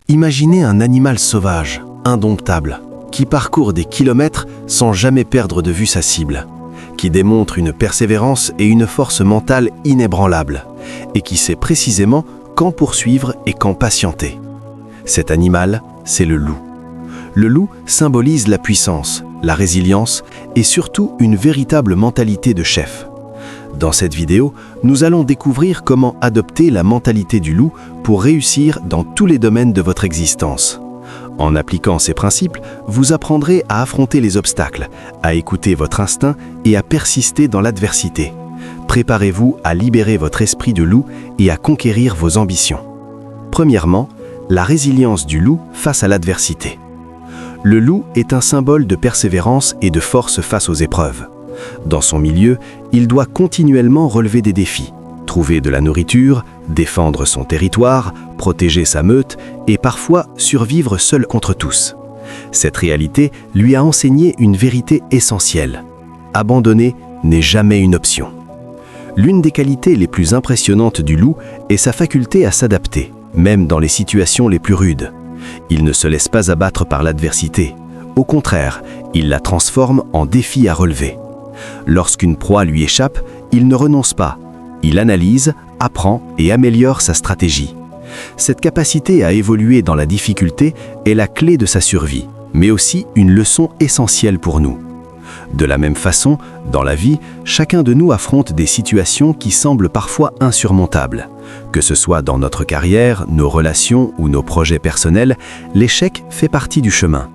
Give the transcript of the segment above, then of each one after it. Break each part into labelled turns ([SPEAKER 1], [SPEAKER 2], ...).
[SPEAKER 1] Imaginez un animal sauvage, indomptable, qui parcourt des kilomètres sans jamais perdre de vue sa cible, qui démontre une persévérance et une force mentale inébranlables, et qui sait précisément quand poursuivre et quand patienter. Cet animal, c'est le loup. Le loup symbolise la puissance, la résilience et surtout une véritable mentalité de chef. Dans cette vidéo, nous allons découvrir comment adopter la mentalité du loup pour réussir dans tous les domaines de votre existence. En appliquant ces principes, vous apprendrez à affronter les obstacles, à écouter votre instinct et à persister dans l'adversité. Préparez-vous à libérer votre esprit de loup et à conquérir vos ambitions. Premièrement, la résilience du loup face à l'adversité. Le loup est un symbole de persévérance et de force face aux épreuves. Dans son milieu, il doit continuellement relever des défis, trouver de la nourriture, défendre son territoire, protéger sa meute et parfois survivre seul contre tous. Cette réalité lui a enseigné une vérité essentielle. Abandonner n'est jamais une option. L'une des qualités les plus impressionnantes du loup est sa faculté à s'adapter, même dans les situations les plus rudes. Il ne se laisse pas abattre par l'adversité. Au contraire, il la transforme en défi à relever. Lorsqu'une proie lui échappe, il ne renonce pas. Il analyse, apprend et améliore sa stratégie. Cette capacité à évoluer dans la difficulté est la clé de sa survie, mais aussi une leçon essentielle pour nous. De la même façon, dans la vie, chacun de nous affronte des situations qui semblent parfois insurmontables. Que ce soit dans notre carrière, nos relations ou nos projets personnels, l'échec fait partie du chemin.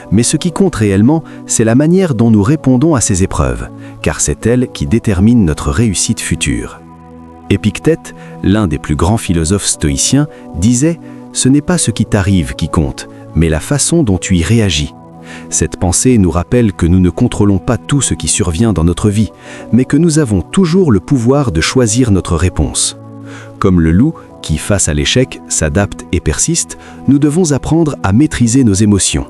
[SPEAKER 1] Mais ce qui compte réellement, c'est la manière dont nous répondons à ces épreuves, car c'est elle qui détermine notre réussite future. Épictète, l'un des plus grands philosophes stoïciens, disait « Ce n'est pas ce qui t'arrive qui compte, mais la façon dont tu y réagis ». Cette pensée nous rappelle que nous ne contrôlons pas tout ce qui survient dans notre vie, mais que nous avons toujours le pouvoir de choisir notre réponse. Comme le loup, qui face à l'échec s'adapte et persiste, nous devons apprendre à maîtriser nos émotions.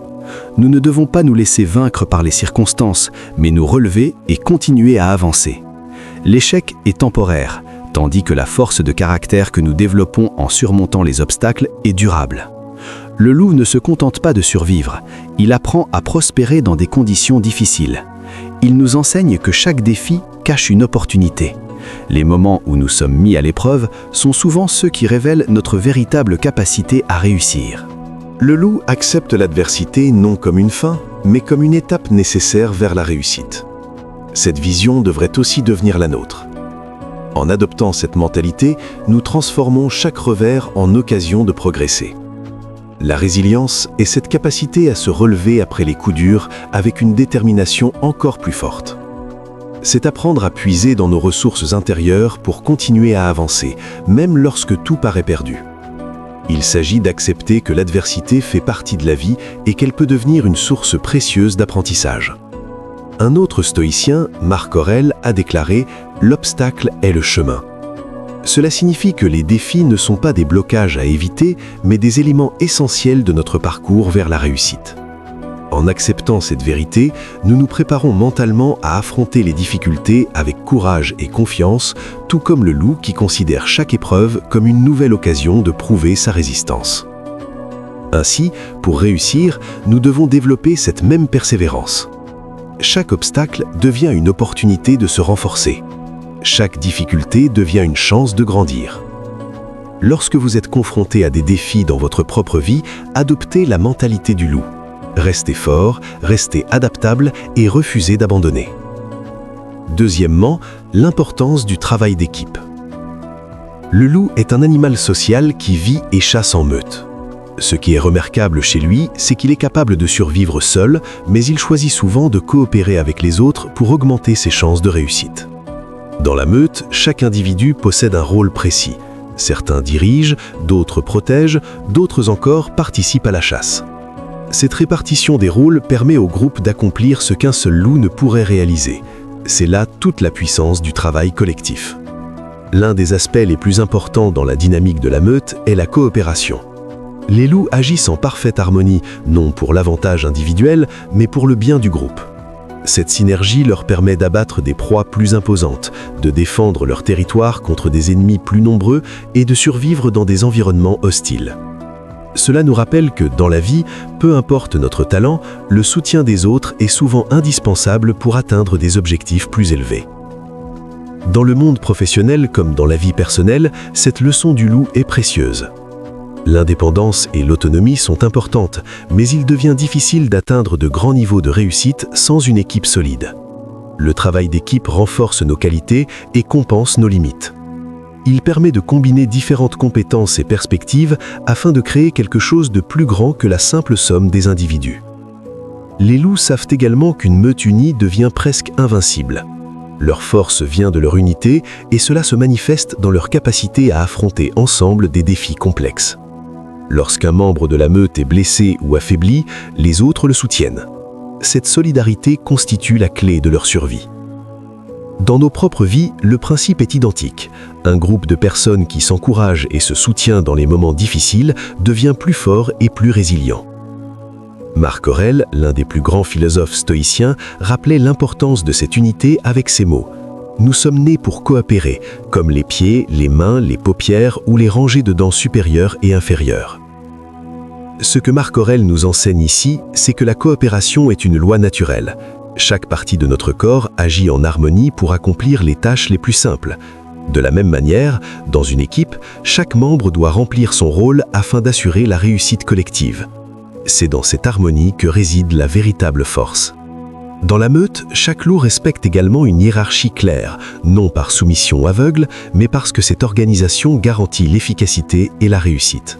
[SPEAKER 1] Nous ne devons pas nous laisser vaincre par les circonstances, mais nous relever et continuer à avancer. L'échec est temporaire, tandis que la force de caractère que nous développons en surmontant les obstacles est durable. Le loup ne se contente pas de survivre, il apprend à prospérer dans des conditions difficiles. Il nous enseigne que chaque défi cache une opportunité. Les moments où nous sommes mis à l'épreuve sont souvent ceux qui révèlent notre véritable capacité à réussir.
[SPEAKER 2] Le loup accepte l'adversité non comme une fin, mais comme une étape nécessaire vers la réussite. Cette vision devrait aussi devenir la nôtre. En adoptant cette mentalité, nous transformons chaque revers en occasion de progresser. La résilience est cette capacité à se relever après les coups durs avec une détermination encore plus forte. C'est apprendre à puiser dans nos ressources intérieures pour continuer à avancer, même lorsque tout paraît perdu. Il s'agit d'accepter que l'adversité fait partie de la vie et qu'elle peut devenir une source précieuse d'apprentissage. Un autre stoïcien, Marc Aurèle, a déclaré « L'obstacle est le chemin ». Cela signifie que les défis ne sont pas des blocages à éviter, mais des éléments essentiels de notre parcours vers la réussite. En acceptant cette vérité, nous nous préparons mentalement à affronter les difficultés avec courage et confiance, tout comme le loup qui considère chaque épreuve comme une nouvelle occasion de prouver sa résistance. Ainsi, pour réussir, nous devons développer cette même persévérance. Chaque obstacle devient une opportunité de se renforcer. Chaque difficulté devient une chance de grandir. Lorsque vous êtes confronté à des défis dans votre propre vie, adoptez la mentalité du loup. Restez fort, restez adaptable et refusez d'abandonner. Deuxièmement, l'importance du travail d'équipe. Le loup est un animal social qui vit et chasse en meute. Ce qui est remarquable chez lui, c'est qu'il est capable de survivre seul, mais il choisit souvent de coopérer avec les autres pour augmenter ses chances de réussite. Dans la meute, chaque individu possède un rôle précis. Certains dirigent, d'autres protègent, d'autres encore participent à la chasse. Cette répartition des rôles permet au groupe d'accomplir ce qu'un seul loup ne pourrait réaliser. C'est là toute la puissance du travail collectif. L'un des aspects les plus importants dans la dynamique de la meute est la coopération. Les loups agissent en parfaite harmonie, non pour l'avantage individuel, mais pour le bien du groupe. Cette synergie leur permet d'abattre des proies plus imposantes, de défendre leur territoire contre des ennemis plus nombreux et de survivre dans des environnements hostiles. Cela nous rappelle que dans la vie, peu importe notre talent, le soutien des autres est souvent indispensable pour atteindre des objectifs plus élevés. Dans le monde professionnel comme dans la vie personnelle, cette leçon du loup est précieuse. L'indépendance et l'autonomie sont importantes, mais il devient difficile d'atteindre de grands niveaux de réussite sans une équipe solide. Le travail d'équipe renforce nos qualités et compense nos limites. Il permet de combiner différentes compétences et perspectives afin de créer quelque chose de plus grand que la simple somme des individus. Les loups savent également qu'une meute unie devient presque invincible. Leur force vient de leur unité et cela se manifeste dans leur capacité à affronter ensemble des défis complexes. Lorsqu'un membre de la meute est blessé ou affaibli, les autres le soutiennent. Cette solidarité constitue la clé de leur survie. Dans nos propres vies, le principe est identique. Un groupe de personnes qui s'encouragent et se soutient dans les moments difficiles devient plus fort et plus résilient. Marc Aurèle, l'un des plus grands philosophes stoïciens, rappelait l'importance de cette unité avec ces mots. « Nous sommes nés pour coopérer, comme les pieds, les mains, les paupières ou les rangées de dents supérieures et inférieures. » Ce que Marc Aurèle nous enseigne ici, c'est que la coopération est une loi naturelle. Chaque partie de notre corps agit en harmonie pour accomplir les tâches les plus simples. De la même manière, dans une équipe, chaque membre doit remplir son rôle afin d'assurer la réussite collective. C'est dans cette harmonie que réside la véritable force. Dans la meute, chaque loup respecte également une hiérarchie claire, non par soumission aveugle, mais parce que cette organisation garantit l'efficacité et la réussite.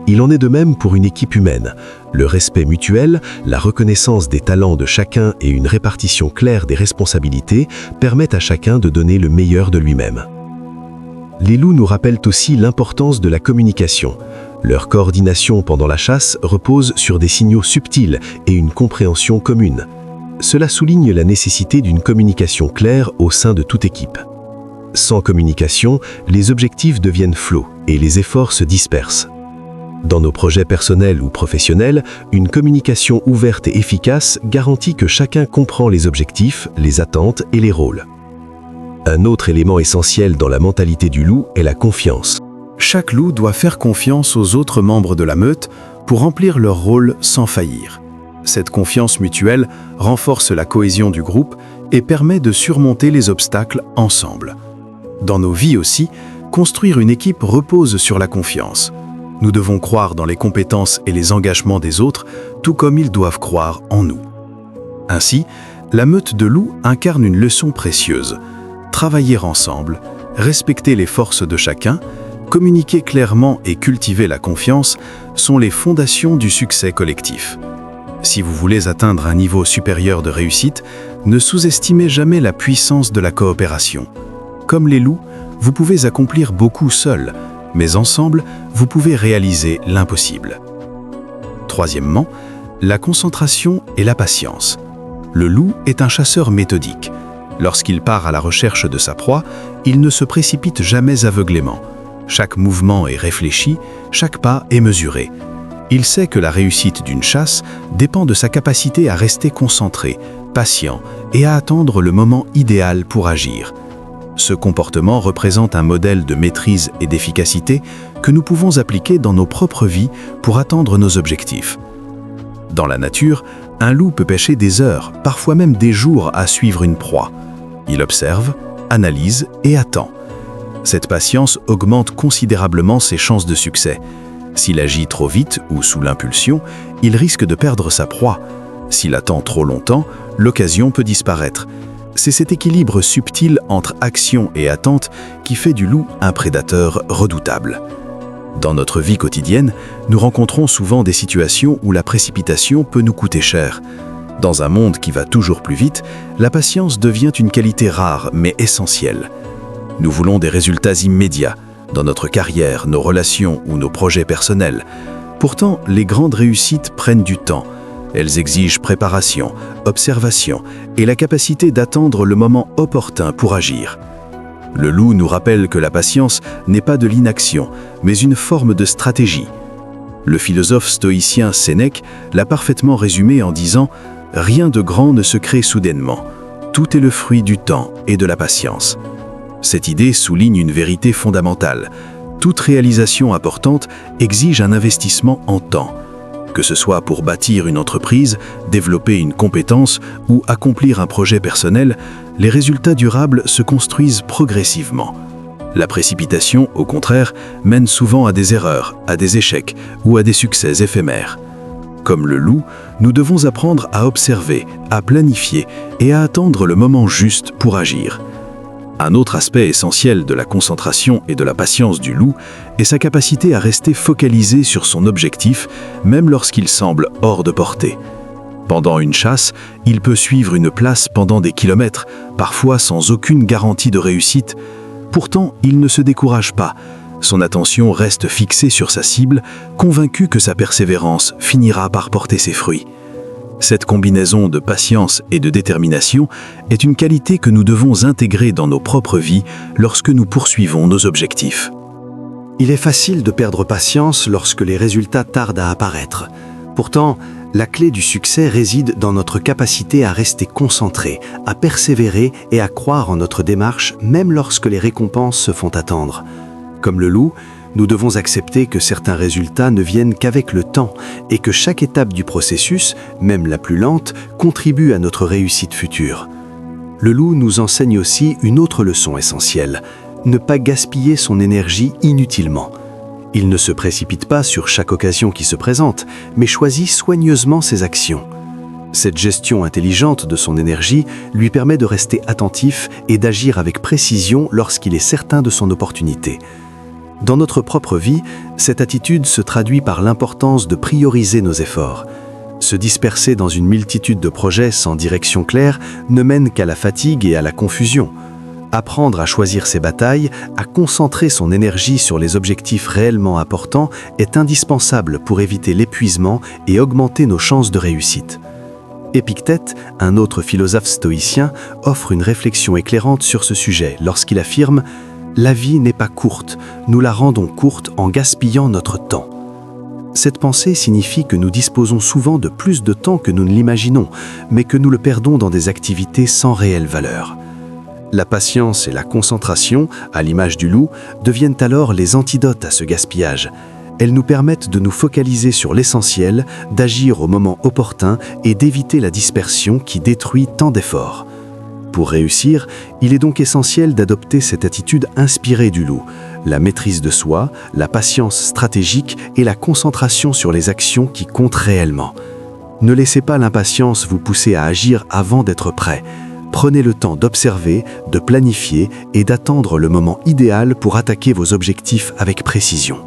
[SPEAKER 2] Il en est de même pour une équipe humaine. Le respect mutuel, la reconnaissance des talents de chacun et une répartition claire des responsabilités permettent à chacun de donner le meilleur de lui-même. Les loups nous rappellent aussi l'importance de la communication. Leur coordination pendant la chasse repose sur des signaux subtils et une compréhension commune. Cela souligne la nécessité d'une communication claire au sein de toute équipe. Sans communication, les objectifs deviennent flous et les efforts se dispersent. Dans nos projets personnels ou professionnels, une communication ouverte et efficace garantit que chacun comprend les objectifs, les attentes et les rôles. Un autre élément essentiel dans la mentalité du loup est la confiance.
[SPEAKER 3] Chaque loup doit faire confiance aux autres membres de la meute pour remplir leur rôle sans faillir. Cette confiance mutuelle renforce la cohésion du groupe et permet de surmonter les obstacles ensemble. Dans nos vies aussi, construire une équipe repose sur la confiance. Nous devons croire dans les compétences et les engagements des autres, tout comme ils doivent croire en nous. Ainsi, la meute de loups incarne une leçon précieuse. Travailler ensemble, respecter les forces de chacun, communiquer clairement et cultiver la confiance sont les fondations du succès collectif. Si vous voulez atteindre un niveau supérieur de réussite, ne sous-estimez jamais la puissance de la coopération. Comme les loups, vous pouvez accomplir beaucoup seul, mais ensemble, vous pouvez réaliser l'impossible. Troisièmement, la concentration et la patience. Le loup est un chasseur méthodique. Lorsqu'il part à la recherche de sa proie, il ne se précipite jamais aveuglément. Chaque mouvement est réfléchi, chaque pas est mesuré. Il sait que la réussite d'une chasse dépend de sa capacité à rester concentré, patient et à attendre le moment idéal pour agir. Ce comportement représente un modèle de maîtrise et d'efficacité que nous pouvons appliquer dans nos propres vies pour atteindre nos objectifs. Dans la nature, un loup peut pêcher des heures, parfois même des jours à suivre une proie. Il observe, analyse et attend. Cette patience augmente considérablement ses chances de succès. S'il agit trop vite ou sous l'impulsion, il risque de perdre sa proie. S'il attend trop longtemps, l'occasion peut disparaître. C'est cet équilibre subtil entre action et attente qui fait du loup un prédateur redoutable. Dans notre vie quotidienne, nous rencontrons souvent des situations où la précipitation peut nous coûter cher. Dans un monde qui va toujours plus vite, la patience devient une qualité rare mais essentielle. Nous voulons des résultats immédiats dans notre carrière, nos relations ou nos projets personnels. Pourtant, les grandes réussites prennent du temps. Elles exigent préparation, observation et la capacité d'attendre le moment opportun pour agir. Le loup nous rappelle que la patience n'est pas de l'inaction, mais une forme de stratégie. Le philosophe stoïcien Sénèque l'a parfaitement résumé en disant « Rien de grand ne se crée soudainement. Tout est le fruit du temps et de la patience ». Cette idée souligne une vérité fondamentale. Toute réalisation importante exige un investissement en temps. Que ce soit pour bâtir une entreprise, développer une compétence ou accomplir un projet personnel, les résultats durables se construisent progressivement. La précipitation, au contraire, mène souvent à des erreurs, à des échecs ou à des succès éphémères. Comme le loup, nous devons apprendre à observer, à planifier et à attendre le moment juste pour agir. Un autre aspect essentiel de la concentration et de la patience du loup est sa capacité à rester focalisé sur son objectif, même lorsqu'il semble hors de portée. Pendant une chasse, il peut suivre une place pendant des kilomètres, parfois sans aucune garantie de réussite. Pourtant, il ne se décourage pas. Son attention reste fixée sur sa cible, convaincu que sa persévérance finira par porter ses fruits. Cette combinaison de patience et de détermination est une qualité que nous devons intégrer dans nos propres vies lorsque nous poursuivons nos objectifs.
[SPEAKER 1] Il est facile de perdre patience lorsque les résultats tardent à apparaître. Pourtant, la clé du succès réside dans notre capacité à rester concentré, à persévérer et à croire en notre démarche même lorsque les récompenses se font attendre. Comme le loup, nous devons accepter que certains résultats ne viennent qu'avec le temps et que chaque étape du processus, même la plus lente, contribue à notre réussite future. Le loup nous enseigne aussi une autre leçon essentielle, ne pas gaspiller son énergie inutilement. Il ne se précipite pas sur chaque occasion qui se présente, mais choisit soigneusement ses actions. Cette gestion intelligente de son énergie lui permet de rester attentif et d'agir avec précision lorsqu'il est certain de son opportunité. Dans notre propre vie, cette attitude se traduit par l'importance de prioriser nos efforts. Se disperser dans une multitude de projets sans direction claire ne mène qu'à la fatigue et à la confusion. Apprendre à choisir ses batailles, à concentrer son énergie sur les objectifs réellement importants est indispensable pour éviter l'épuisement et augmenter nos chances de réussite. Épictète, un autre philosophe stoïcien, offre une réflexion éclairante sur ce sujet lorsqu'il affirme « La vie n'est pas courte, nous la rendons courte en gaspillant notre temps ». Cette pensée signifie que nous disposons souvent de plus de temps que nous ne l'imaginons, mais que nous le perdons dans des activités sans réelle valeur. La patience et la concentration, à l'image du loup, deviennent alors les antidotes à ce gaspillage. Elles nous permettent de nous focaliser sur l'essentiel, d'agir au moment opportun et d'éviter la dispersion qui détruit tant d'efforts. Pour réussir, il est donc essentiel d'adopter cette attitude inspirée du loup, la maîtrise de soi, la patience stratégique et la concentration sur les actions qui comptent réellement. Ne laissez pas l'impatience vous pousser à agir avant d'être prêt. Prenez le temps d'observer, de planifier et d'attendre le moment idéal pour attaquer vos objectifs avec précision.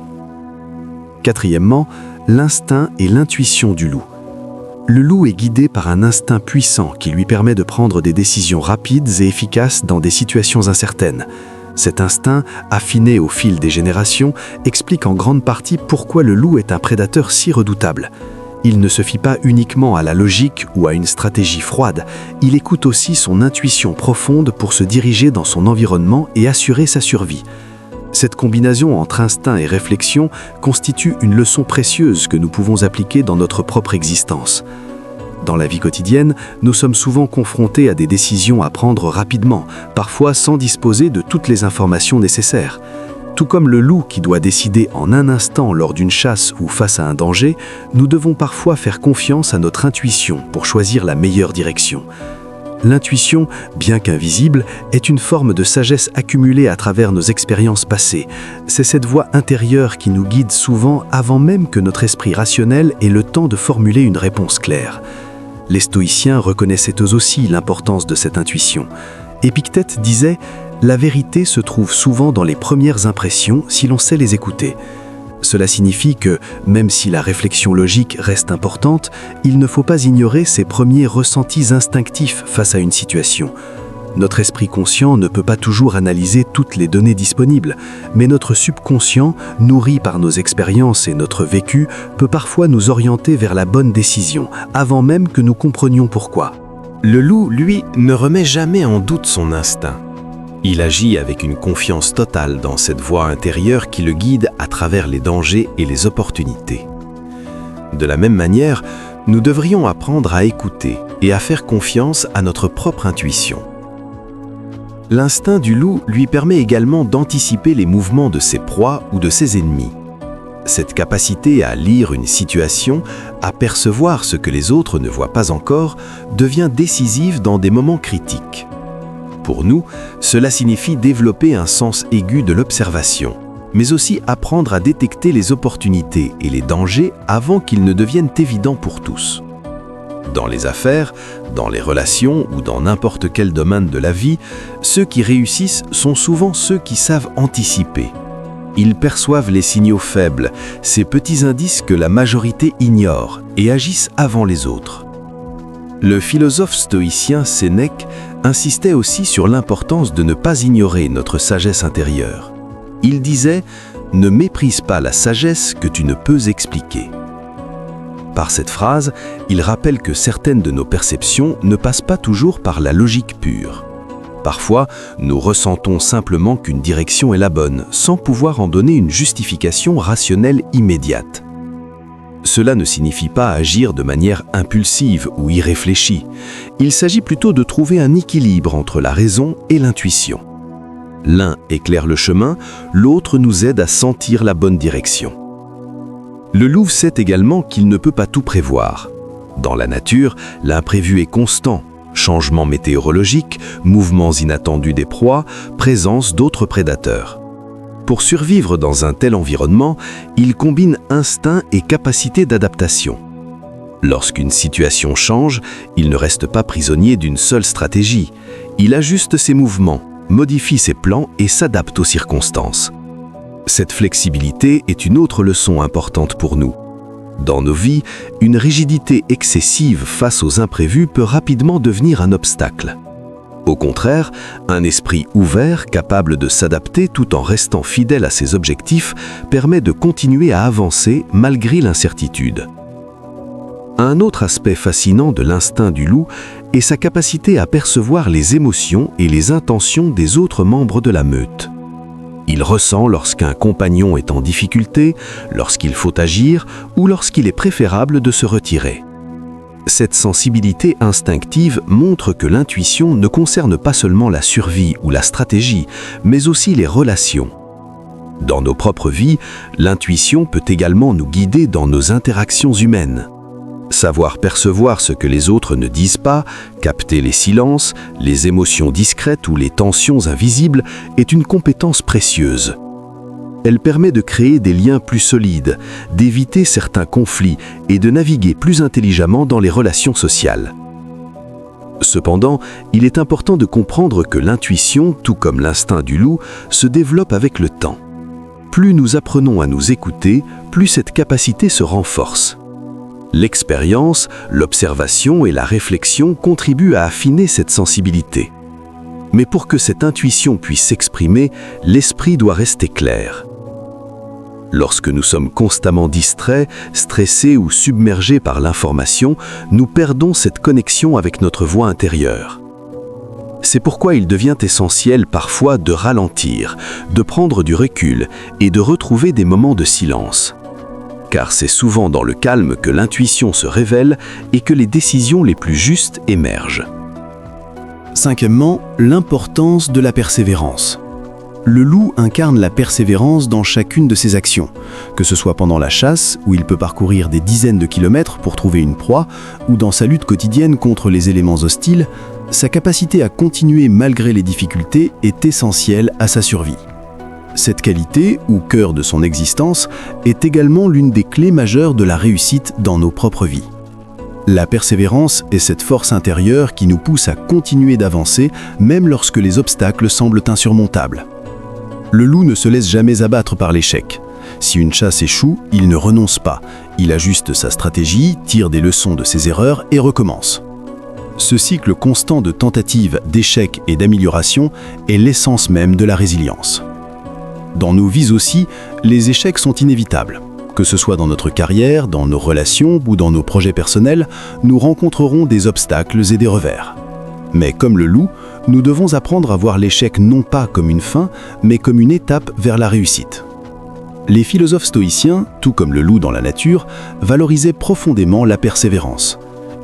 [SPEAKER 1] Quatrièmement, l'instinct et l'intuition du loup. Le loup est guidé par un instinct puissant qui lui permet de prendre des décisions rapides et efficaces dans des situations incertaines. Cet instinct, affiné au fil des générations, explique en grande partie pourquoi le loup est un prédateur si redoutable. Il ne se fie pas uniquement à la logique ou à une stratégie froide, il écoute aussi son intuition profonde pour se diriger dans son environnement et assurer sa survie. Cette combinaison entre instinct et réflexion constitue une leçon précieuse que nous pouvons appliquer dans notre propre existence. Dans la vie quotidienne, nous sommes souvent confrontés à des décisions à prendre rapidement, parfois sans disposer de toutes les informations nécessaires. Tout comme le loup qui doit décider en un instant lors d'une chasse ou face à un danger, nous devons parfois faire confiance à notre intuition pour choisir la meilleure direction. L'intuition, bien qu'invisible, est une forme de sagesse accumulée à travers nos expériences passées. C'est cette voix intérieure qui nous guide souvent avant même que notre esprit rationnel ait le temps de formuler une réponse claire. Les stoïciens reconnaissaient eux aussi l'importance de cette intuition. Épictète disait « La vérité se trouve souvent dans les premières impressions si l'on sait les écouter ». Cela signifie que, même si la réflexion logique reste importante, il ne faut pas ignorer ses premiers ressentis instinctifs face à une situation. Notre esprit conscient ne peut pas toujours analyser toutes les données disponibles, mais notre subconscient, nourri par nos expériences et notre vécu, peut parfois nous orienter vers la bonne décision, avant même que nous comprenions pourquoi. Le loup, lui, ne remet jamais en doute son instinct. Il agit avec une confiance totale dans cette voix intérieure qui le guide à travers les dangers et les opportunités. De la même manière, nous devrions apprendre à écouter et à faire confiance à notre propre intuition. L'instinct du loup lui permet également d'anticiper les mouvements de ses proies ou de ses ennemis. Cette capacité à lire une situation, à percevoir ce que les autres ne voient pas encore, devient décisive dans des moments critiques. Pour nous, cela signifie développer un sens aigu de l'observation, mais aussi apprendre à détecter les opportunités et les dangers avant qu'ils ne deviennent évidents pour tous. Dans les affaires, dans les relations ou dans n'importe quel domaine de la vie, ceux qui réussissent sont souvent ceux qui savent anticiper. Ils perçoivent les signaux faibles, ces petits indices que la majorité ignore, et agissent avant les autres. Le philosophe stoïcien Sénèque insistait aussi sur l'importance de ne pas ignorer notre sagesse intérieure. Il disait « Ne méprise pas la sagesse que tu ne peux expliquer ». Par cette phrase, il rappelle que certaines de nos perceptions ne passent pas toujours par la logique pure. Parfois, nous ressentons simplement qu'une direction est la bonne, sans pouvoir en donner une justification rationnelle immédiate. Cela ne signifie pas agir de manière impulsive ou irréfléchie. Il s'agit plutôt de trouver un équilibre entre la raison et l'intuition. L'un éclaire le chemin, l'autre nous aide à sentir la bonne direction. Le loup sait également qu'il ne peut pas tout prévoir. Dans la nature, l'imprévu est constant. Changements météorologiques, mouvements inattendus des proies, présence d'autres prédateurs. Pour survivre dans un tel environnement, il combine instinct et capacité d'adaptation. Lorsqu'une situation change, il ne reste pas prisonnier d'une seule stratégie. Il ajuste ses mouvements, modifie ses plans et s'adapte aux circonstances. Cette flexibilité est une autre leçon importante pour nous. Dans nos vies, une rigidité excessive face aux imprévus peut rapidement devenir un obstacle. Au contraire, un esprit ouvert, capable de s'adapter tout en restant fidèle à ses objectifs, permet de continuer à avancer malgré l'incertitude. Un autre aspect fascinant de l'instinct du loup est sa capacité à percevoir les émotions et les intentions des autres membres de la meute. Il ressent lorsqu'un compagnon est en difficulté, lorsqu'il faut agir ou lorsqu'il est préférable de se retirer. Cette sensibilité instinctive montre que l'intuition ne concerne pas seulement la survie ou la stratégie, mais aussi les relations. Dans nos propres vies, l'intuition peut également nous guider dans nos interactions humaines. Savoir percevoir ce que les autres ne disent pas, capter les silences, les émotions discrètes ou les tensions invisibles est une compétence précieuse. Elle permet de créer des liens plus solides, d'éviter certains conflits et de naviguer plus intelligemment dans les relations sociales. Cependant, il est important de comprendre que l'intuition, tout comme l'instinct du loup, se développe avec le temps. Plus nous apprenons à nous écouter, plus cette capacité se renforce. L'expérience, l'observation et la réflexion contribuent à affiner cette sensibilité. Mais pour que cette intuition puisse s'exprimer, l'esprit doit rester clair. Lorsque nous sommes constamment distraits, stressés ou submergés par l'information, nous perdons cette connexion avec notre voix intérieure. C'est pourquoi il devient essentiel parfois de ralentir, de prendre du recul et de retrouver des moments de silence. Car c'est souvent dans le calme que l'intuition se révèle et que les décisions les plus justes émergent.
[SPEAKER 3] Cinquièmement, l'importance de la persévérance. Le loup incarne la persévérance dans chacune de ses actions, que ce soit pendant la chasse, où il peut parcourir des dizaines de kilomètres pour trouver une proie, ou dans sa lutte quotidienne contre les éléments hostiles, sa capacité à continuer malgré les difficultés est essentielle à sa survie. Cette qualité, ou cœur de son existence, est également l'une des clés majeures de la réussite dans nos propres vies. La persévérance est cette force intérieure qui nous pousse à continuer d'avancer, même lorsque les obstacles semblent insurmontables. Le loup ne se laisse jamais abattre par l'échec. Si une chasse échoue, il ne renonce pas. Il ajuste sa stratégie, tire des leçons de ses erreurs et recommence. Ce cycle constant de tentatives, d'échecs et d'amélioration est l'essence même de la résilience. Dans nos vies aussi, les échecs sont inévitables. Que ce soit dans notre carrière, dans nos relations ou dans nos projets personnels, nous rencontrerons des obstacles et des revers. Mais comme le loup, nous devons apprendre à voir l'échec non pas comme une fin, mais comme une étape vers la réussite. Les philosophes stoïciens, tout comme le loup dans la nature, valorisaient profondément la persévérance.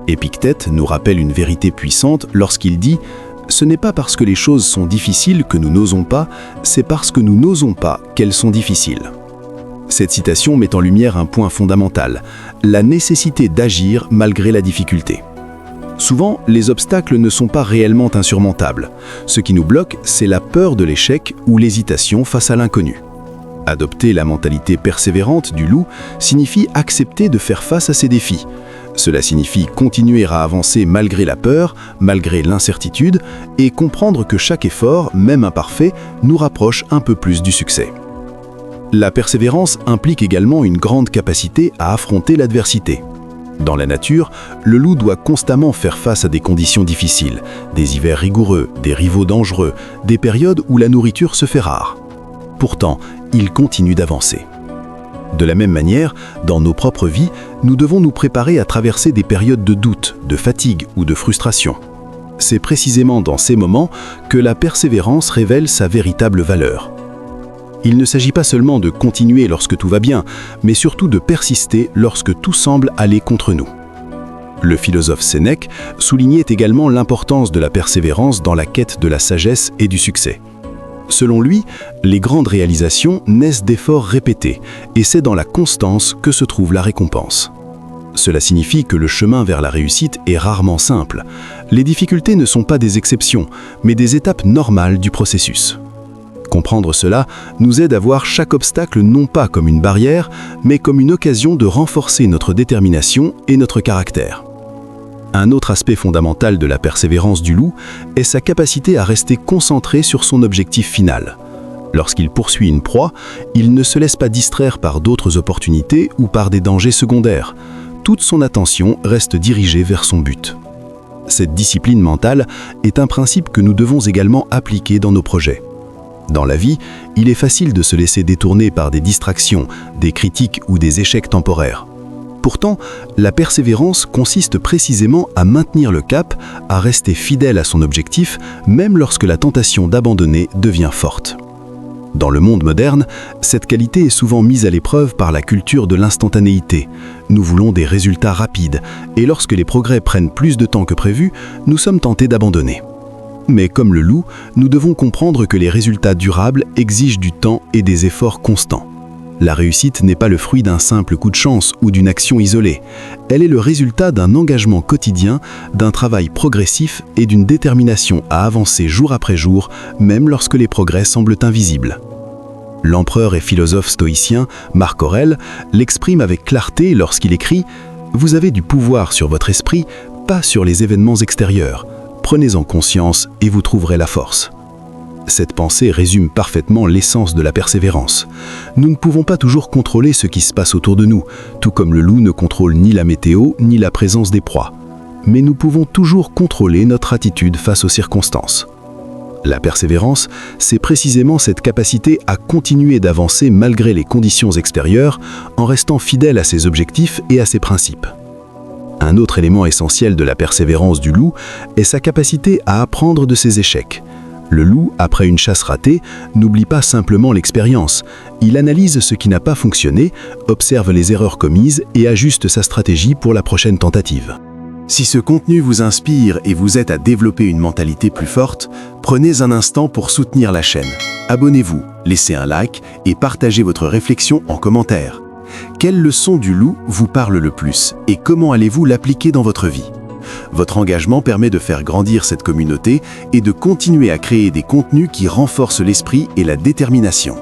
[SPEAKER 3] Épictète nous rappelle une vérité puissante lorsqu'il dit « Ce n'est pas parce que les choses sont difficiles que nous n'osons pas, c'est parce que nous n'osons pas qu'elles sont difficiles. Cette citation met en lumière un point fondamental, la nécessité d'agir malgré la difficulté. Souvent, les obstacles ne sont pas réellement insurmontables. Ce qui nous bloque, c'est la peur de l'échec ou l'hésitation face à l'inconnu. Adopter la mentalité persévérante du loup signifie accepter de faire face à ces défis. Cela signifie continuer à avancer malgré la peur, malgré l'incertitude, et comprendre que chaque effort, même imparfait, nous rapproche un peu plus du succès. La persévérance implique également une grande capacité à affronter l'adversité. Dans la nature, le loup doit constamment faire face à des conditions difficiles, des hivers rigoureux, des rivaux dangereux, des périodes où la nourriture se fait rare. Pourtant, il continue d'avancer. De la même manière, dans nos propres vies, nous devons nous préparer à traverser des périodes de doute, de fatigue ou de frustration. C'est précisément dans ces moments que la persévérance révèle sa véritable valeur. Il ne s'agit pas seulement de continuer lorsque tout va bien, mais surtout de persister lorsque tout semble aller contre nous. Le philosophe Sénèque soulignait également l'importance de la persévérance dans la quête de la sagesse et du succès. Selon lui, les grandes réalisations naissent d'efforts répétés, et c'est dans la constance que se trouve la récompense. Cela signifie que le chemin vers la réussite est rarement simple. Les difficultés ne sont pas des exceptions, mais des étapes normales du processus. Comprendre cela nous aide à voir chaque obstacle non pas comme une barrière, mais comme une occasion de renforcer notre détermination et notre caractère. Un autre aspect fondamental de la persévérance du loup est sa capacité à rester concentré sur son objectif final. Lorsqu'il poursuit une proie, il ne se laisse pas distraire par d'autres opportunités ou par des dangers secondaires. Toute son attention reste dirigée vers son but. Cette discipline mentale est un principe que nous devons également appliquer dans nos projets. Dans la vie, il est facile de se laisser détourner par des distractions, des critiques ou des échecs temporaires. Pourtant, la persévérance consiste précisément à maintenir le cap, à rester fidèle à son objectif, même lorsque la tentation d'abandonner devient forte. Dans le monde moderne, cette qualité est souvent mise à l'épreuve par la culture de l'instantanéité. Nous voulons des résultats rapides, et lorsque les progrès prennent plus de temps que prévu, nous sommes tentés d'abandonner. Mais comme le loup, nous devons comprendre que les résultats durables exigent du temps et des efforts constants. La réussite n'est pas le fruit d'un simple coup de chance ou d'une action isolée. Elle est le résultat d'un engagement quotidien, d'un travail progressif et d'une détermination à avancer jour après jour, même lorsque les progrès semblent invisibles. L'empereur et philosophe stoïcien Marc Aurèle l'exprime avec clarté lorsqu'il écrit « Vous avez du pouvoir sur votre esprit, pas sur les événements extérieurs. Prenez-en conscience et vous trouverez la force. » Cette pensée résume parfaitement l'essence de la persévérance. Nous ne pouvons pas toujours contrôler ce qui se passe autour de nous, tout comme le loup ne contrôle ni la météo ni la présence des proies. Mais nous pouvons toujours contrôler notre attitude face aux circonstances. La persévérance, c'est précisément cette capacité à continuer d'avancer malgré les conditions extérieures, en restant fidèle à ses objectifs et à ses principes. Un autre élément essentiel de la persévérance du loup est sa capacité à apprendre de ses échecs. Le loup, après une chasse ratée, n'oublie pas simplement l'expérience. Il analyse ce qui n'a pas fonctionné, observe les erreurs commises et ajuste sa stratégie pour la prochaine tentative. Si ce contenu vous inspire et vous aide à développer une mentalité plus forte, prenez un instant pour soutenir la chaîne. Abonnez-vous, laissez un like et partagez votre réflexion en commentaire. Quelle leçon du loup vous parle le plus et comment allez-vous l'appliquer dans votre vie ? Votre engagement permet de faire grandir cette communauté et de continuer à créer des contenus qui renforcent l'esprit et la détermination.